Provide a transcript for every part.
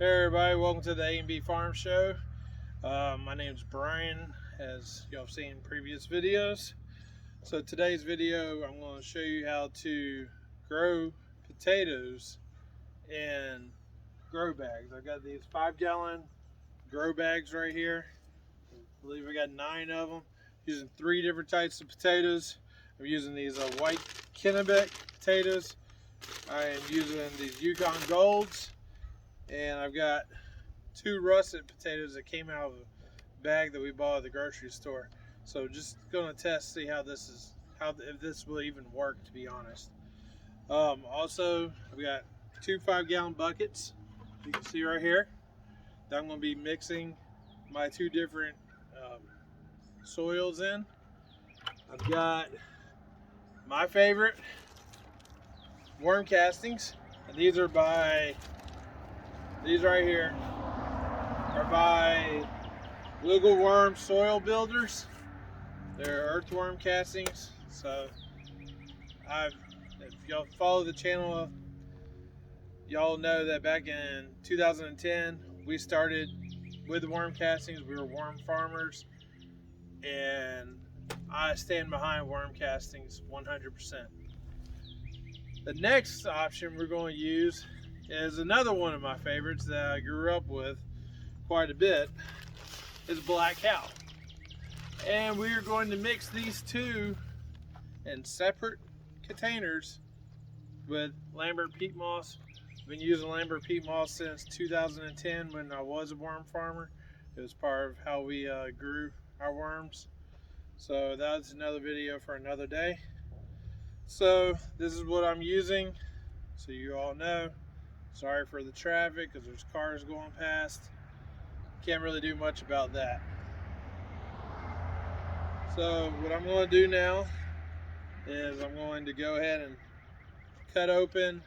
Hey everybody, welcome to the A&B Farm Show. My name is Brian, as y'all have seen in previous videos. So today's video, I'm going to show you how to grow potatoes in grow bags. I've got these 5-gallon grow bags right here. I believe I got 9 of them. Using 3 different types of potatoes. I'm using these white Kennebec potatoes. I am using these Yukon Golds. And I've got 2 russet potatoes that came out of a bag that we bought at the grocery store. So just gonna test, see how this is, if this will even work, to be honest. Also, I've got 2 5-gallon buckets, you can see right here, that I'm gonna be mixing my 2 different soils in. I've got my favorite worm castings, and these right here are by Wiggle Worm Soil Builders. They're earthworm castings. So if y'all follow the channel, y'all know that back in 2010 we started with the worm castings. We were worm farmers, and I stand behind worm castings 100%. The next option we're going to use is another one of my favorites that I grew up with quite a bit, is black cow. And we are going to mix these 2 in separate containers with Lambert peat moss. I've been using Lambert peat moss since 2010 when I was a worm farmer. It was part of how we grew our worms. So that's another video for another day. So this is what I'm using, so you all know. Sorry for the traffic because there's cars going past. Can't really do much about that. So what I'm going to do now is I'm going to go ahead and cut open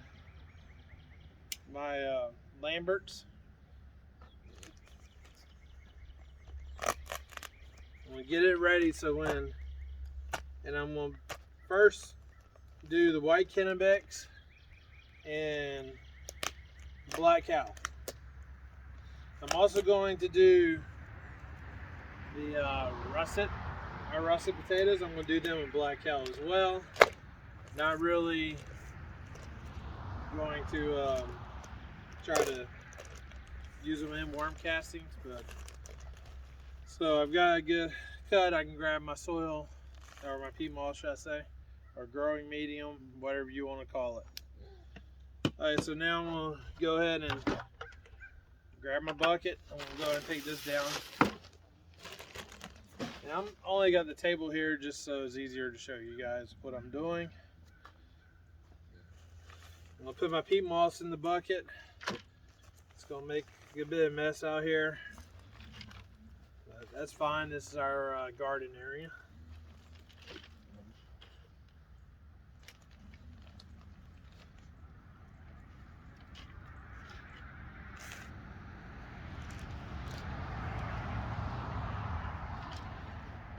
my Lamberts. I'm going to get it ready and I'm going to first do the white Kennebecs and black cow. I'm also going to do the russet potatoes. I'm going to do them with black cow as well. Not really going to try to use them in worm castings, but so I've got a good cut. I can grab my soil, or my peat moss, should I say, or growing medium, whatever you want to call it. Alright, so now I'm going to go ahead and grab my bucket. I'm going to go ahead and take this down. And I'm only got the table here just so it's easier to show you guys what I'm doing. I'm going to put my peat moss in the bucket. It's going to make a good bit of mess out here, but that's fine. This is our garden area.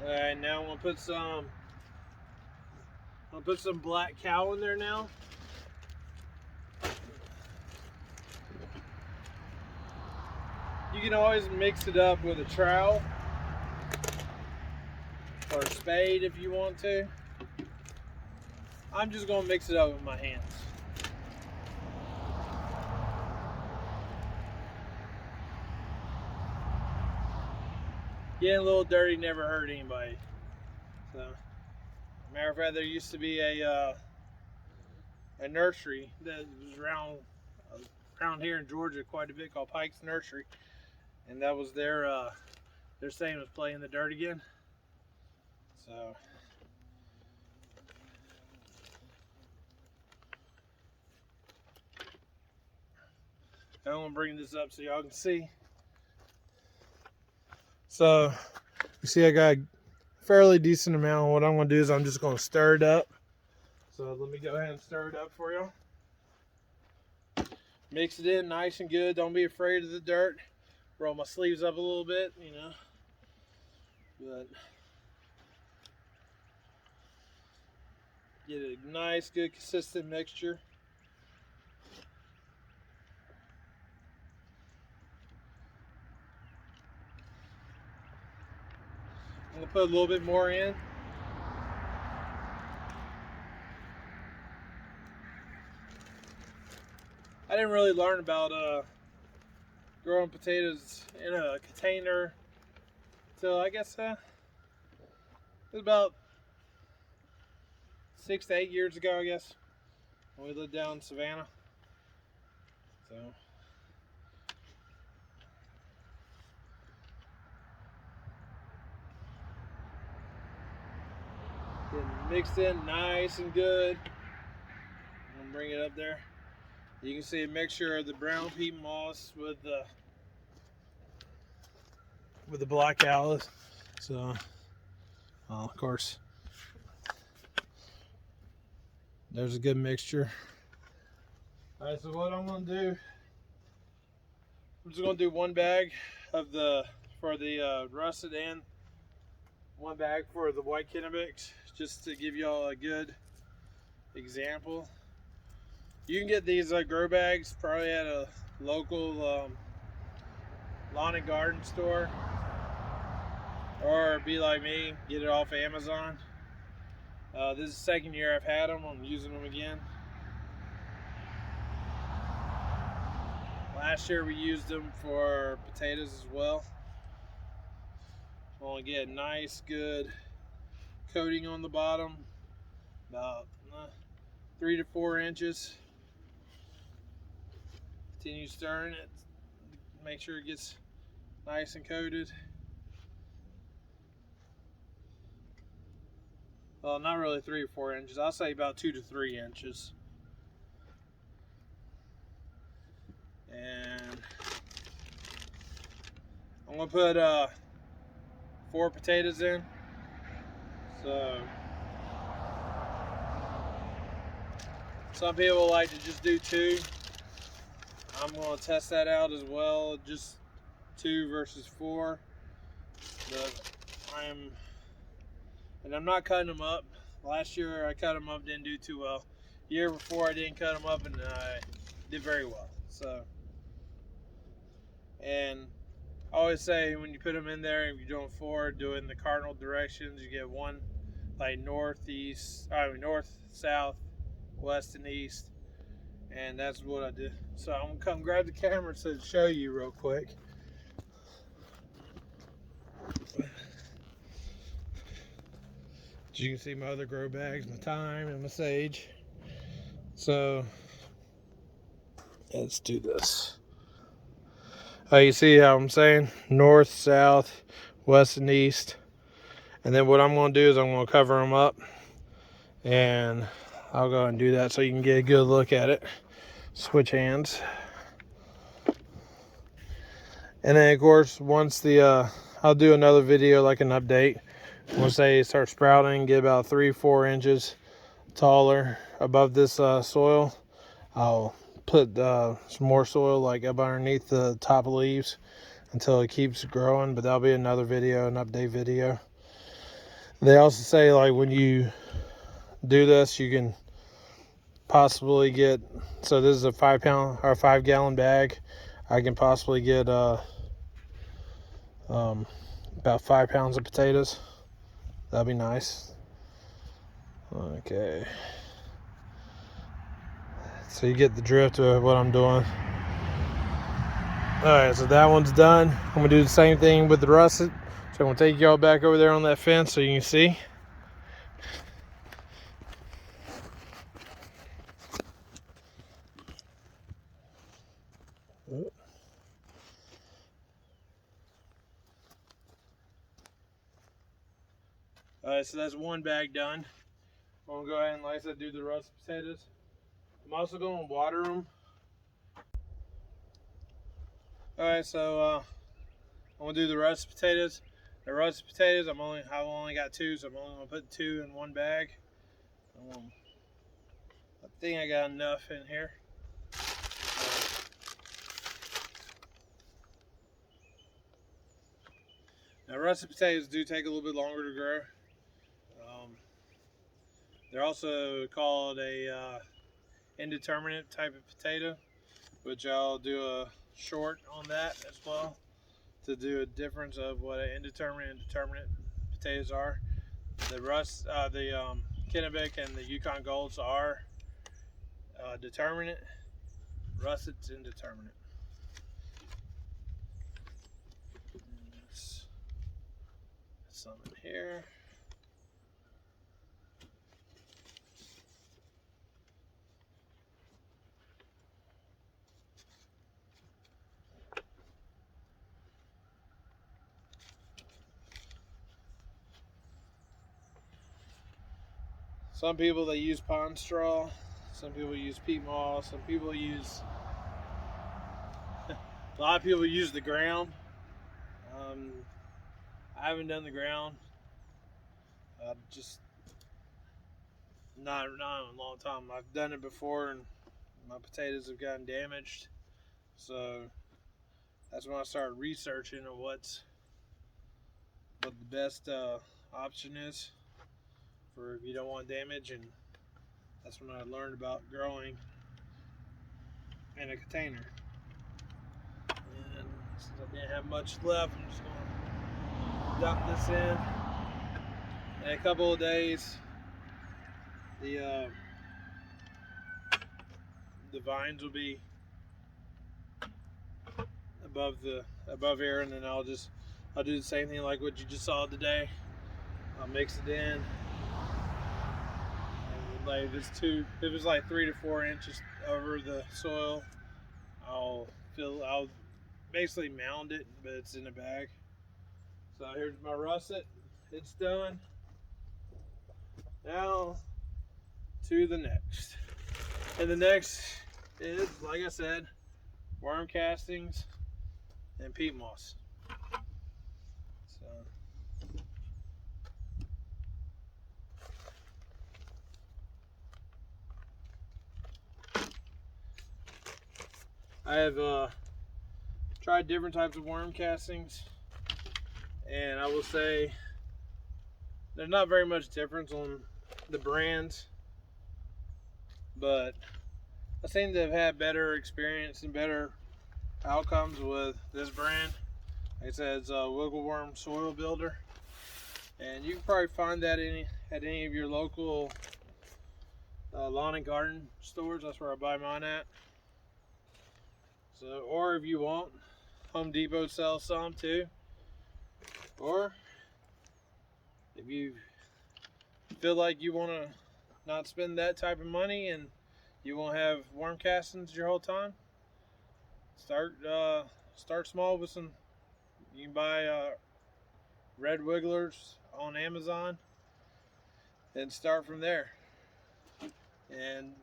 Alright, now I'm gonna put some black cow in there now. You can always mix it up with a trowel or a spade if you want to. I'm just gonna mix it up with my hands. Getting a little dirty never hurt anybody. So, matter of fact, there used to be a nursery that was around here in Georgia quite a bit, called Pike's Nursery, and that was their saying was playing the dirt again. So I'm gonna bring this up so y'all can see. So you see I got a fairly decent amount. What I'm gonna do is I'm just gonna stir it up. So let me go ahead and stir it up for y'all. Mix it in nice and good. Don't be afraid of the dirt. Roll my sleeves up a little bit, you know. But get a nice, good, consistent mixture. We'll put a little bit more in. I didn't really learn about growing potatoes in a container until I guess it was about 6 to 8 years ago, I guess, when we lived down in Savannah. So getting mixed in nice and good. I'm gonna bring it up there. You can see a mixture of the brown peat moss with the black Alice. So, of course, there's a good mixture. All right, so what I'm gonna do, I'm just gonna do one bag of for the russet and one bag for the white Kennebec, just to give y'all a good example. You can get these grow bags probably at a local lawn and garden store, or be like me, get it off Amazon. This is the second year I've had them. I'm using them again. Last year we used them for potatoes as well. I want to get a nice good coating on the bottom, about 3 to 4 inches. Continue stirring it, make sure it gets nice and coated. Well, not really 3 or 4 inches. I'll say about 2 to 3 inches. And I'm gonna put 4 potatoes in. So some people like to just do 2. I'm gonna test that out as well, just 2 versus 4. But I'm not cutting them up. Last year I cut them up, didn't do too well. The year before I didn't cut them up, and I did very well. So, and I always say when you put them in there, if you're doing 4, doing the cardinal directions, you get 1 like north, south, west, and east. And that's what I did. So I'm gonna come grab the camera to show you real quick. As you can see, my other grow bags, my thyme and my sage. So let's do this. You see how I'm saying? North, south, west, and east. And then what I'm going to do is I'm going to cover them up. And I'll go and do that so you can get a good look at it. Switch hands. And then, of course, once I'll do another video like an update. Once they start sprouting, get about 3-4 inches taller above this soil, I'll put some more soil like up underneath the top of leaves until it keeps growing. But that'll be another video, an update video. They also say like when you do this, you can possibly get, so this is a 5 gallon bag. I can possibly get about 5 pounds of potatoes. That'd be nice. Okay. So you get the drift of what I'm doing. Alright, so that one's done. I'm going to do the same thing with the russet. So I'm going to take y'all back over there on that fence so you can see. Alright, so that's one bag done. I'm going to go ahead and, like I said, do the russet potatoes. I'm also going to water them. Alright, so I'm going to do the russet potatoes. The russet potatoes, I've only got 2, so I'm only going to put 2 in one bag. I think I got enough in here. Now, russet potatoes do take a little bit longer to grow. They're also called a indeterminate type of potato, which I'll do a short on that as well to do a difference of what an indeterminate and determinate potatoes are. The Kennebec and the Yukon Golds are determinate. Russet's indeterminate. Let's put some in here. Some people, they use pond straw. Some people use peat moss. Some people use a lot of people use the ground. I haven't done the ground. Just not in a long time. I've done it before, and my potatoes have gotten damaged. So that's when I started researching on what the best option is for if you don't want damage, and that's when I learned about growing in a container. And since I didn't have much left, I'm just gonna dump this in. In a couple of days, the vines will be above here, and then I'll do the same thing like what you just saw today. I'll mix it in. And like if it was like 3 to 4 inches over the soil, I'll basically mound it, but it's in a bag. So here's my russet. It's done. Now to the next. And the next is, like I said, worm castings and peat moss. So I have tried different types of worm castings, and I will say there's not very much difference on the brands, but I seem to have had better experience and better outcomes with this brand. Like I said, it's a Wiggle Worm Soil Builder, and you can probably find that at any of your local lawn and garden stores. That's where I buy mine at. So, or if you want, Home Depot sells some too. Or if you feel like you want to not spend that type of money and you won't have worm castings your whole time, start small with some. You can buy red wigglers on Amazon and start from there. And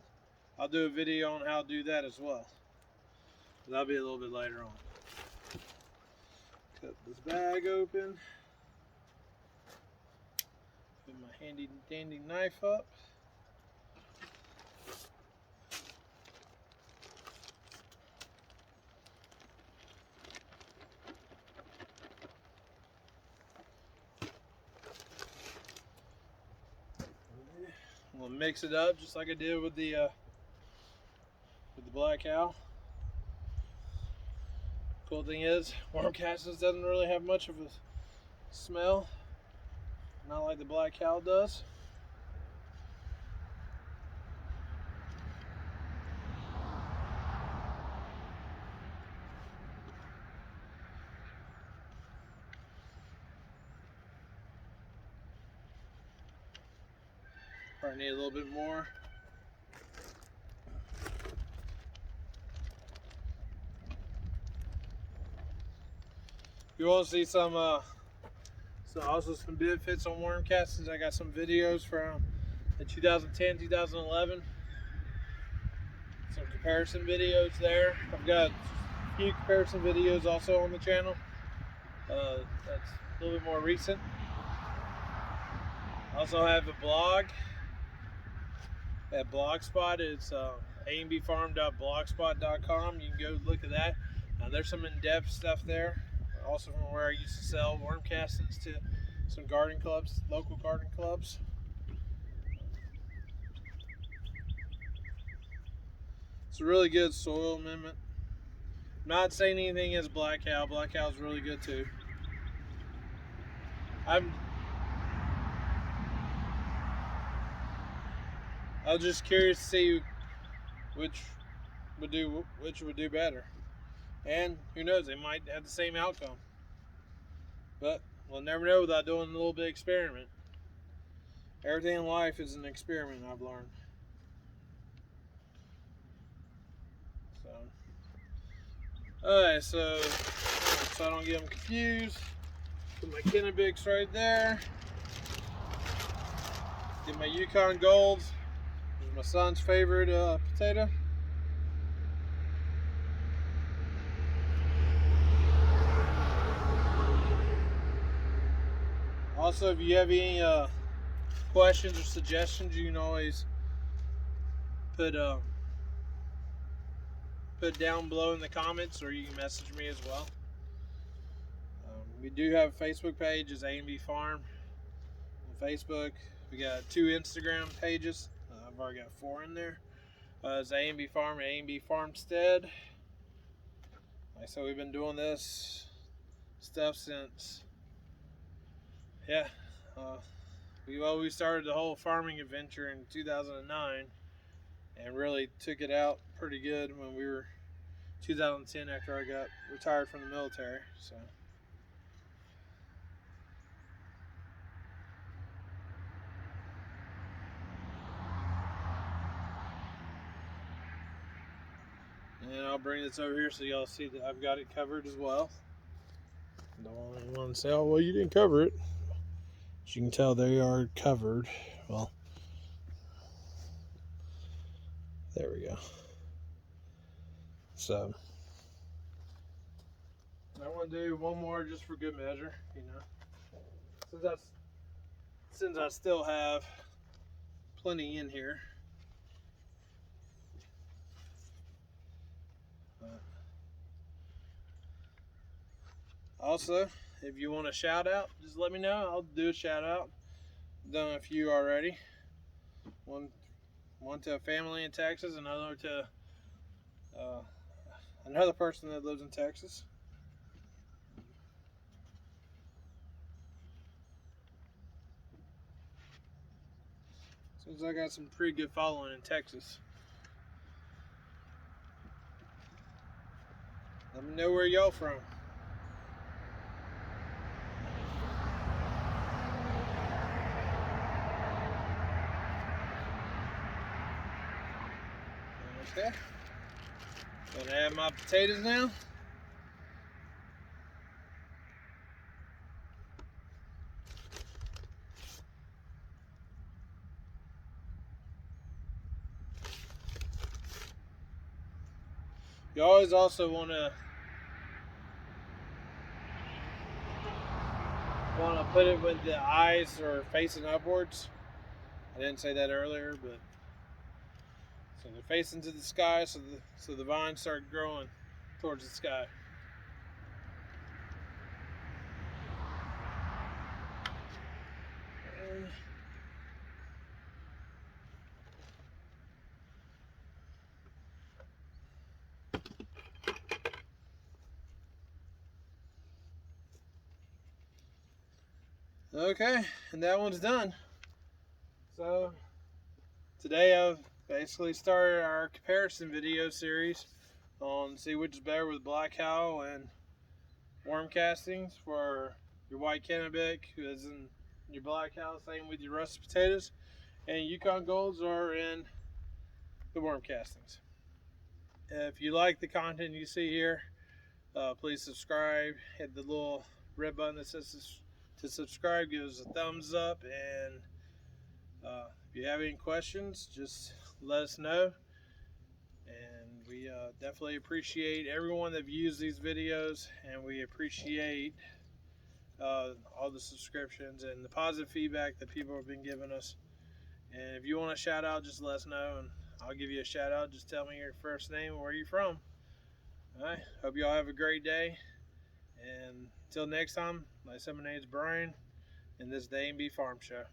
I'll do a video on how to do that as well. That'll be a little bit later on. Cut this bag open. Put my handy dandy knife up. I'm gonna mix it up just like I did with the black cow. Cool thing is, worm castings doesn't really have much of a smell, not like the black cow does. Probably need a little bit more. You want to see some benefits on worm castings? I got some videos from the 2010, 2011. Some comparison videos there. I've got a few comparison videos also on the channel. That's a little bit more recent. I also have a blog at Blogspot. It's ambfarm.blogspot.com. You can go look at that. There's some in-depth stuff there. Also from where I used to sell worm castings to some garden clubs, local garden clubs. It's a really good soil amendment. I'm not saying anything as black cow. Black cow is really good too. I was just curious to see which would do better. And who knows, they might have the same outcome. But we'll never know without doing a little bit of experiment. Everything in life is an experiment, I've learned. Alright, so I don't get them confused, put my Kennebecs right there. Get my Yukon Golds. This is my son's favorite potato. Also, if you have any questions or suggestions, you can always put down below in the comments, or you can message me as well. We do have a Facebook page, it's A&B Farm on Facebook. We got 2 Instagram pages. I've already got 4 in there. It's A&B Farm and A&B Farmstead. Like I said, we've been doing this stuff since, we started the whole farming adventure in 2009 and really took it out pretty good when we were 2010 after I got retired from the military. So and I'll bring this over here so y'all see that I've got it covered as well. Don't want anyone to say, oh well, you didn't cover it. As you can tell, they are covered. Well, there we go. So I want to do one more just for good measure, you know, since I still have plenty in here. Also, if you want a shout out, just let me know. I'll do a shout out. I've done a few already. One to a family in Texas, another to another person that lives in Texas. Seems like I got some pretty good following in Texas. Let me know where y'all from. Okay. Gonna add my potatoes now. You always also want to put it with the eyes or facing upwards. I didn't say that earlier, but so they're facing to the sky, so the vines start growing towards the sky. Okay, and that one's done. So today I've basically started our comparison video series on see which is better with black cow and worm castings for your white Kennebec, as in your black cow, same with your russet potatoes, and Yukon Golds are in the worm castings. If you like the content you see here, please subscribe. Hit the little red button that says to subscribe. Give us a thumbs up, and if you have any questions, just let us know. And we definitely appreciate everyone that views these videos, and we appreciate all the subscriptions and the positive feedback that people have been giving us. And if you want a shout out, just let us know, and I'll give you a shout out. Just tell me your first name and where you're from. Alright, hope y'all have a great day. And until next time, like I said, my name is Brian, and this is the A&B Farm Show.